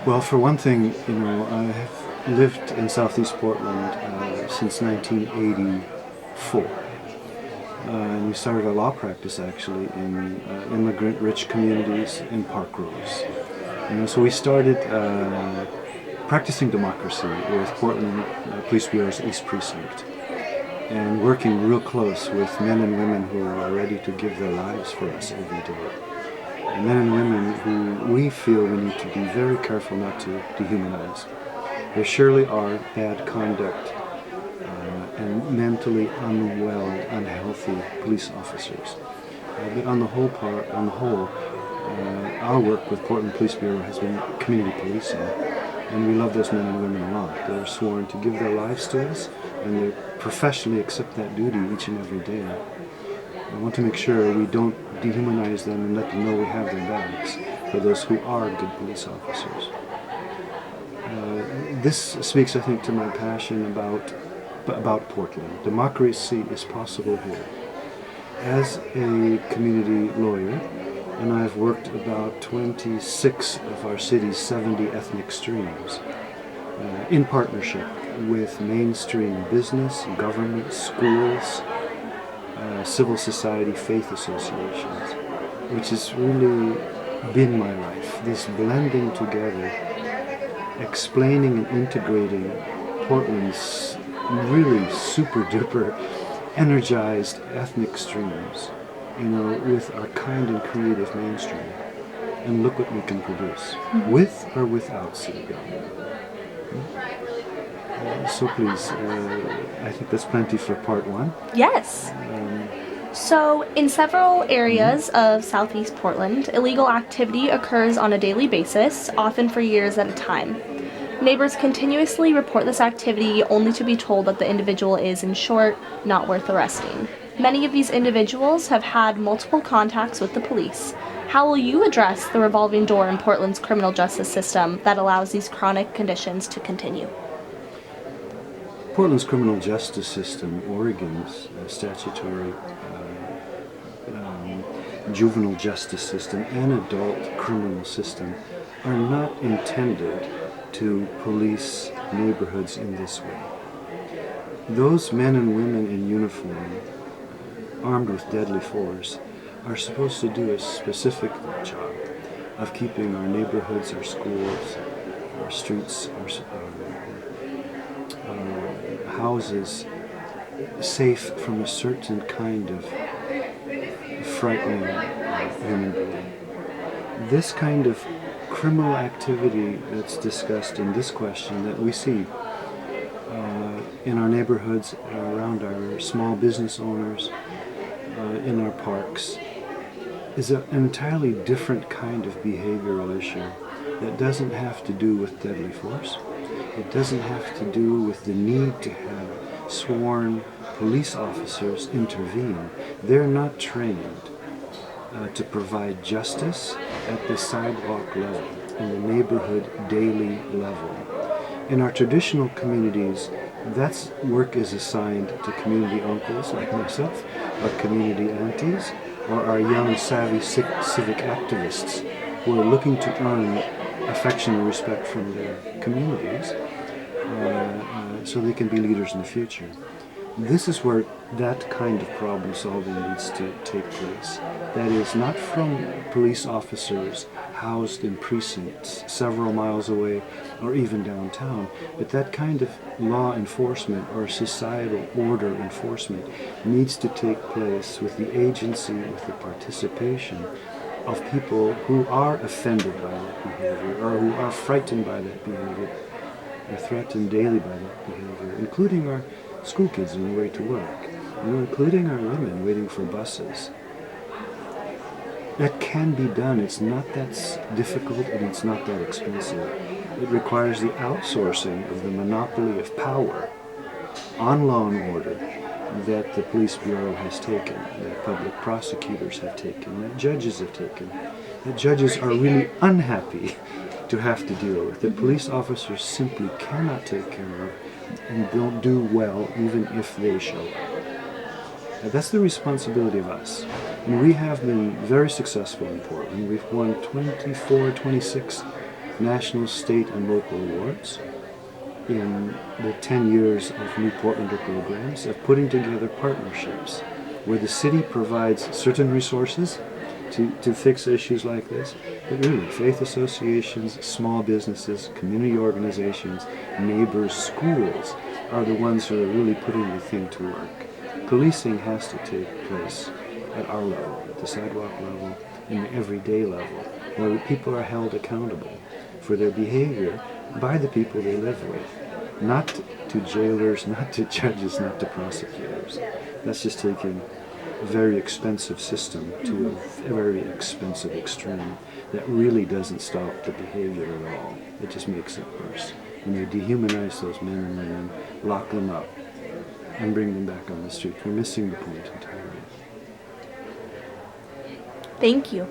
Well, for one thing, I have lived in Southeast Portland since 1984. And we started our law practice actually in immigrant-rich communities in Park Rows. So we started practicing democracy with Portland Police Bureau's East Precinct, and working real close with men and women who are ready to give their lives for us every day. And men and women who we feel we need to be very careful not to dehumanize. There surely are bad conduct and mentally unwell, unhealthy police officers. But on the whole, our work with Portland Police Bureau has been community policing, and we love those men and women a lot. They're sworn to give their lives to us, and they professionally accept that duty each and every day. I want to make sure we don't dehumanize them and let them know we have their backs for those who are good police officers. This speaks, I think, to my passion about Portland. Democracy is possible here. As a community lawyer, and I've worked about 26 of our city's 70 ethnic streams in partnership with mainstream business, government, schools, civil society, faith associations, which has really been my life. This blending together, explaining and integrating Portland's really super duper energized ethnic streams, with our kind and creative mainstream. And look what we can produce, with or without city government. So please, I think that's plenty for part one. Yes. So, in several areas of Southeast Portland, illegal activity occurs on a daily basis, often for years at a time. Neighbors continuously report this activity only to be told that the individual is, in short, not worth arresting. Many of these individuals have had multiple contacts with the police. How will you address the revolving door in Portland's criminal justice system that allows these chronic conditions to continue? Portland's criminal justice system, Oregon's statutory juvenile justice system, and adult criminal system are not intended to police neighborhoods in this way. Those men and women in uniform, armed with deadly force, are supposed to do a specific job of keeping our neighborhoods, our schools, our streets, our houses safe from a certain kind of frightening human being. This kind of criminal activity that's discussed in this question that we see in our neighborhoods, around our small business owners, in our parks, is an entirely different kind of behavioral issue that doesn't have to do with deadly force. It doesn't have to do with the need to have sworn police officers intervene. They're not trained to provide justice at the sidewalk level, in the neighborhood daily level. In our traditional communities, that work is assigned to community uncles like myself, or community aunties, or our young, savvy civic activists who are looking to earn affection and respect from their communities so they can be leaders in the future. This is where that kind of problem solving needs to take place. That is, not from police officers housed in precincts several miles away or even downtown, but that kind of law enforcement or societal order enforcement needs to take place with the agency, with the participation of people who are offended by that behavior or who are frightened by that behavior or threatened daily by that behavior, including our school kids on the way to work, including our women waiting for buses. That can be done. It's not that difficult and it's not that expensive. It requires the outsourcing of the monopoly of power on law and order that the police bureau has taken, that public prosecutors have taken, that judges have taken, that judges are really unhappy to have to deal with, that police officers simply cannot take care of and don't do well even if they show up. Now, that's the responsibility of us. And we have been very successful in Portland. We've won 24, 26 national, state, and local awards in the 10 years of New Portlander programs of putting together partnerships where the city provides certain resources to fix issues like this, but really faith associations, small businesses, community organizations, neighbors, schools are the ones who are really putting the thing to work. Policing has to take place at our level, at the sidewalk level, and the everyday level, where people are held accountable for their behavior by the people they live with, not to jailers, not to judges, not to prosecutors. That's just taking a very expensive system to a very expensive extreme that really doesn't stop the behavior at all. It just makes it worse. When you dehumanize those men and women, lock them up, and bring them back on the street, we're missing the point entirely. Thank you.